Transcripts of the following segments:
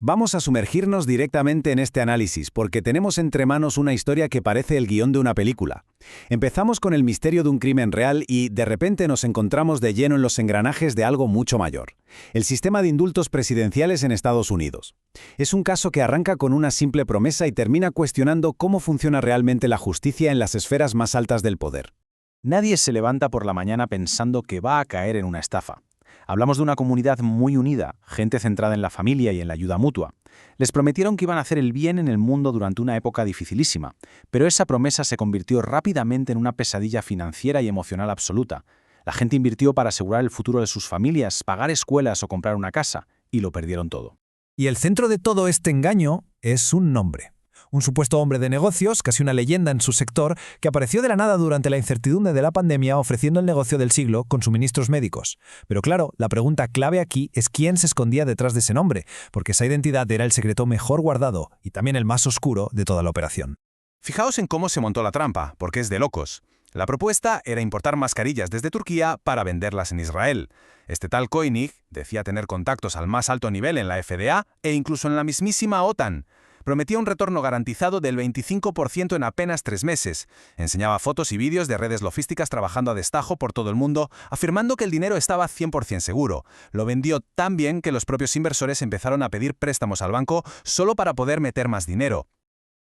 Vamos a sumergirnos directamente en este análisis porque tenemos entre manos una historia que parece el guión de una película. Empezamos con el misterio de un crimen real y, de repente, nos encontramos de lleno en los engranajes de algo mucho mayor: el sistema de indultos presidenciales en Estados Unidos. Es un caso que arranca con una simple promesa y termina cuestionando cómo funciona realmente la justicia en las esferas más altas del poder. Nadie se levanta por la mañana pensando que va a caer en una estafa. Hablamos de una comunidad muy unida, gente centrada en la familia y en la ayuda mutua. Les prometieron que iban a hacer el bien en el mundo durante una época dificilísima, pero esa promesa se convirtió rápidamente en una pesadilla financiera y emocional absoluta. La gente invirtió para asegurar el futuro de sus familias, pagar escuelas o comprar una casa, y lo perdieron todo. Y el centro de todo este engaño es un nombre. Un supuesto hombre de negocios, casi una leyenda en su sector, que apareció de la nada durante la incertidumbre de la pandemia ofreciendo el negocio del siglo con suministros médicos. Pero claro, la pregunta clave aquí es quién se escondía detrás de ese nombre, porque esa identidad era el secreto mejor guardado y también el más oscuro de toda la operación. Fijaos en cómo se montó la trampa, porque es de locos. La propuesta era importar mascarillas desde Turquía para venderlas en Israel. Este tal Koenig decía tener contactos al más alto nivel en la FDA e incluso en la mismísima OTAN. Prometía un retorno garantizado del 25% en apenas 3 meses. Enseñaba fotos y vídeos de redes logísticas trabajando a destajo por todo el mundo, afirmando que el dinero estaba 100% seguro. Lo vendió tan bien que los propios inversores empezaron a pedir préstamos al banco solo para poder meter más dinero.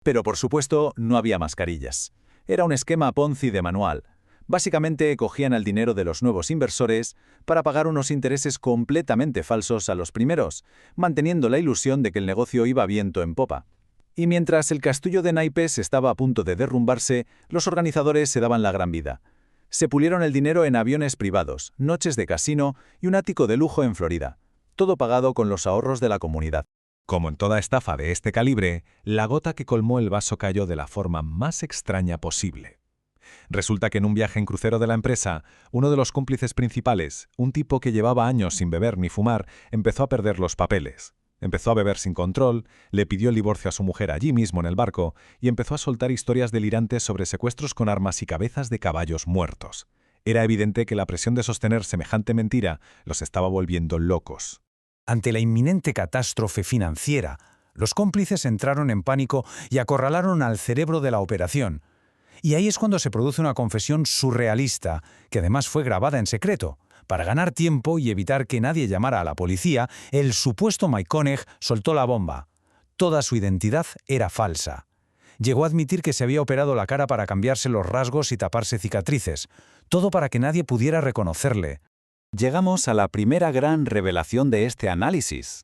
Pero por supuesto, no había mascarillas. Era un esquema Ponzi de manual. Básicamente cogían el dinero de los nuevos inversores para pagar unos intereses completamente falsos a los primeros, manteniendo la ilusión de que el negocio iba viento en popa. Y mientras el castillo de naipes estaba a punto de derrumbarse, los organizadores se daban la gran vida. Se pulieron el dinero en aviones privados, noches de casino y un ático de lujo en Florida. Todo pagado con los ahorros de la comunidad. Como en toda estafa de este calibre, la gota que colmó el vaso cayó de la forma más extraña posible. Resulta que en un viaje en crucero de la empresa, uno de los cómplices principales, un tipo que llevaba años sin beber ni fumar, empezó a perder los papeles. Empezó a beber sin control, le pidió el divorcio a su mujer allí mismo en el barco y empezó a soltar historias delirantes sobre secuestros con armas y cabezas de caballos muertos. Era evidente que la presión de sostener semejante mentira los estaba volviendo locos. Ante la inminente catástrofe financiera, los cómplices entraron en pánico y acorralaron al cerebro de la operación. Y ahí es cuando se produce una confesión surrealista, que además fue grabada en secreto. Para ganar tiempo y evitar que nadie llamara a la policía, el supuesto Mike Koenig soltó la bomba. Toda su identidad era falsa. Llegó a admitir que se había operado la cara para cambiarse los rasgos y taparse cicatrices. Todo para que nadie pudiera reconocerle. Llegamos a la primera gran revelación de este análisis: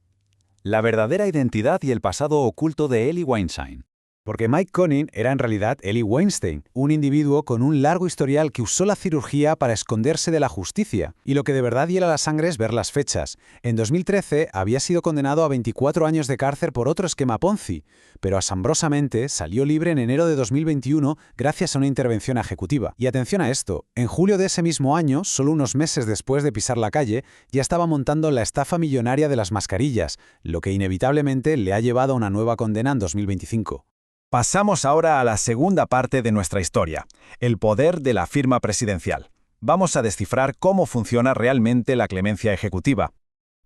la verdadera identidad y el pasado oculto de Eli Weinstein. Porque Mike Koenig era en realidad Eli Weinstein, un individuo con un largo historial que usó la cirugía para esconderse de la justicia. Y lo que de verdad hiela la sangre es ver las fechas. En 2013 había sido condenado a 24 años de cárcel por otro esquema Ponzi, pero asombrosamente salió libre en enero de 2021 gracias a una intervención ejecutiva. Y atención a esto, en julio de ese mismo año, solo unos meses después de pisar la calle, ya estaba montando la estafa millonaria de las mascarillas, lo que inevitablemente le ha llevado a una nueva condena en 2025. Pasamos ahora a la segunda parte de nuestra historia: el poder de la firma presidencial. Vamos a descifrar cómo funciona realmente la clemencia ejecutiva.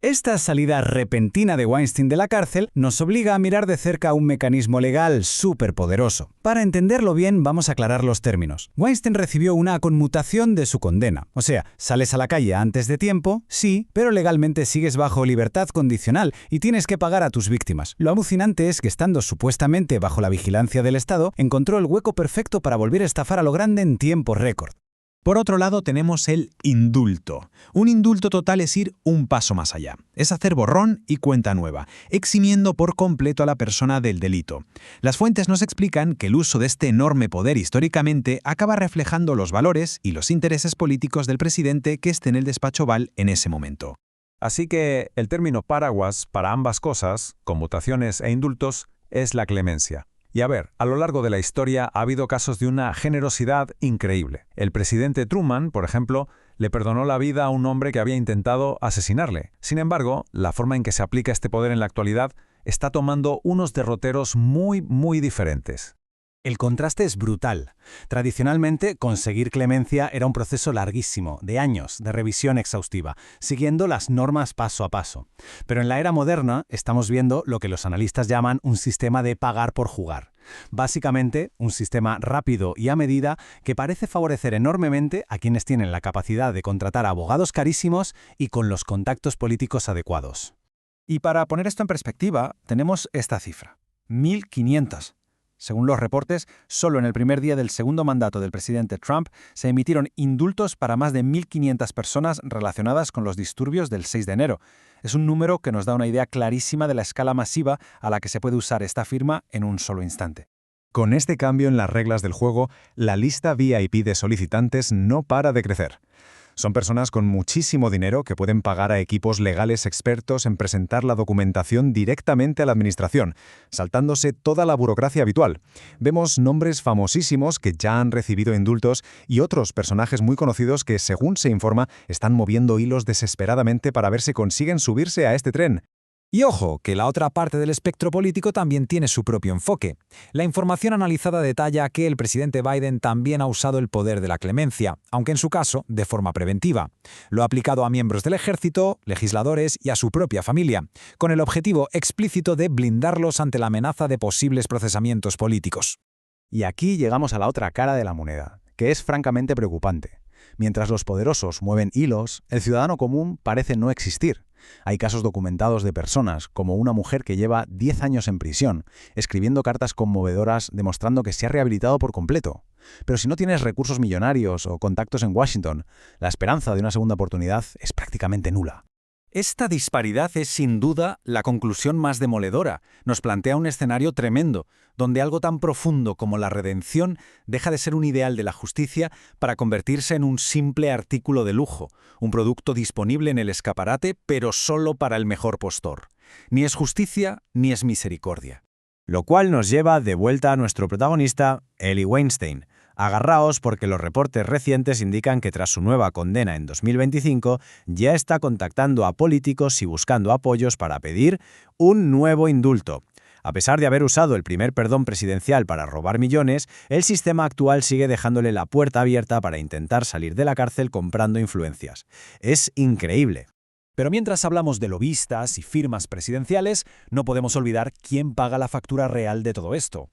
Esta salida repentina de Weinstein de la cárcel nos obliga a mirar de cerca un mecanismo legal superpoderoso. Para entenderlo bien, vamos a aclarar los términos. Weinstein recibió una conmutación de su condena. O sea, sales a la calle antes de tiempo, sí, pero legalmente sigues bajo libertad condicional y tienes que pagar a tus víctimas. Lo alucinante es que, estando supuestamente bajo la vigilancia del Estado, encontró el hueco perfecto para volver a estafar a lo grande en tiempo récord. Por otro lado tenemos el indulto. Un indulto total es ir un paso más allá. Es hacer borrón y cuenta nueva, eximiendo por completo a la persona del delito. Las fuentes nos explican que el uso de este enorme poder históricamente acaba reflejando los valores y los intereses políticos del presidente que esté en el despacho Oval en ese momento. Así que el término paraguas para ambas cosas, conmutaciones e indultos, es la clemencia. Y a ver, a lo largo de la historia ha habido casos de una generosidad increíble. El presidente Truman, por ejemplo, le perdonó la vida a un hombre que había intentado asesinarle. Sin embargo, la forma en que se aplica este poder en la actualidad está tomando unos derroteros muy diferentes. El contraste es brutal. Tradicionalmente, conseguir clemencia era un proceso larguísimo, de años, de revisión exhaustiva, siguiendo las normas paso a paso. Pero en la era moderna estamos viendo lo que los analistas llaman un sistema de pagar por jugar. Básicamente, un sistema rápido y a medida que parece favorecer enormemente a quienes tienen la capacidad de contratar abogados carísimos y con los contactos políticos adecuados. Y para poner esto en perspectiva, tenemos esta cifra: 1.500. Según los reportes, solo en el primer día del segundo mandato del presidente Trump se emitieron indultos para más de 1.500 personas relacionadas con los disturbios del 6 de enero. Es un número que nos da una idea clarísima de la escala masiva a la que se puede usar esta firma en un solo instante. Con este cambio en las reglas del juego, la lista VIP de solicitantes no para de crecer. Son personas con muchísimo dinero que pueden pagar a equipos legales expertos en presentar la documentación directamente a la administración, saltándose toda la burocracia habitual. Vemos nombres famosísimos que ya han recibido indultos y otros personajes muy conocidos que, según se informa, están moviendo hilos desesperadamente para ver si consiguen subirse a este tren. Y ojo, que la otra parte del espectro político también tiene su propio enfoque. La información analizada detalla que el presidente Biden también ha usado el poder de la clemencia, aunque en su caso de forma preventiva. Lo ha aplicado a miembros del ejército, legisladores y a su propia familia, con el objetivo explícito de blindarlos ante la amenaza de posibles procesamientos políticos. Y aquí llegamos a la otra cara de la moneda, que es francamente preocupante. Mientras los poderosos mueven hilos, el ciudadano común parece no existir. Hay casos documentados de personas, como una mujer que lleva 10 años en prisión, escribiendo cartas conmovedoras demostrando que se ha rehabilitado por completo. Pero si no tienes recursos millonarios o contactos en Washington, la esperanza de una segunda oportunidad es prácticamente nula. Esta disparidad es sin duda la conclusión más demoledora. Nos plantea un escenario tremendo, donde algo tan profundo como la redención deja de ser un ideal de la justicia para convertirse en un simple artículo de lujo, un producto disponible en el escaparate, pero solo para el mejor postor. Ni es justicia, ni es misericordia. Lo cual nos lleva de vuelta a nuestro protagonista, Eli Weinstein. Agarraos porque los reportes recientes indican que tras su nueva condena en 2025 ya está contactando a políticos y buscando apoyos para pedir un nuevo indulto. A pesar de haber usado el primer perdón presidencial para robar millones, el sistema actual sigue dejándole la puerta abierta para intentar salir de la cárcel comprando influencias. Es increíble. Pero mientras hablamos de lobistas y firmas presidenciales, no podemos olvidar quién paga la factura real de todo esto.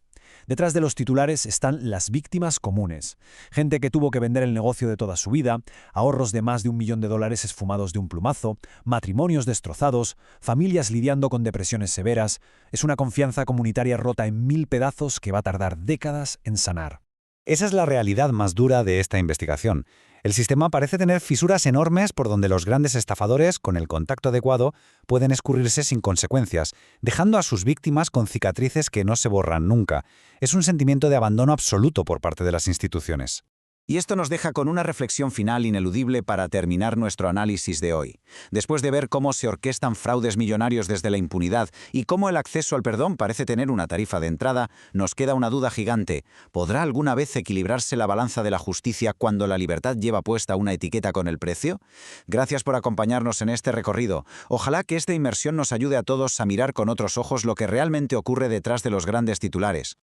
Detrás de los titulares están las víctimas comunes, gente que tuvo que vender el negocio de toda su vida, ahorros de más de $1 millón esfumados de un plumazo, matrimonios destrozados, familias lidiando con depresiones severas. Es una confianza comunitaria rota en 1000 pedazos que va a tardar décadas en sanar. Esa es la realidad más dura de esta investigación. El sistema parece tener fisuras enormes por donde los grandes estafadores, con el contacto adecuado, pueden escurrirse sin consecuencias, dejando a sus víctimas con cicatrices que no se borran nunca. Es un sentimiento de abandono absoluto por parte de las instituciones. Y esto nos deja con una reflexión final ineludible para terminar nuestro análisis de hoy. Después de ver cómo se orquestan fraudes millonarios desde la impunidad y cómo el acceso al perdón parece tener una tarifa de entrada, nos queda una duda gigante. ¿Podrá alguna vez equilibrarse la balanza de la justicia cuando la libertad lleva puesta una etiqueta con el precio? Gracias por acompañarnos en este recorrido. Ojalá que esta inmersión nos ayude a todos a mirar con otros ojos lo que realmente ocurre detrás de los grandes titulares.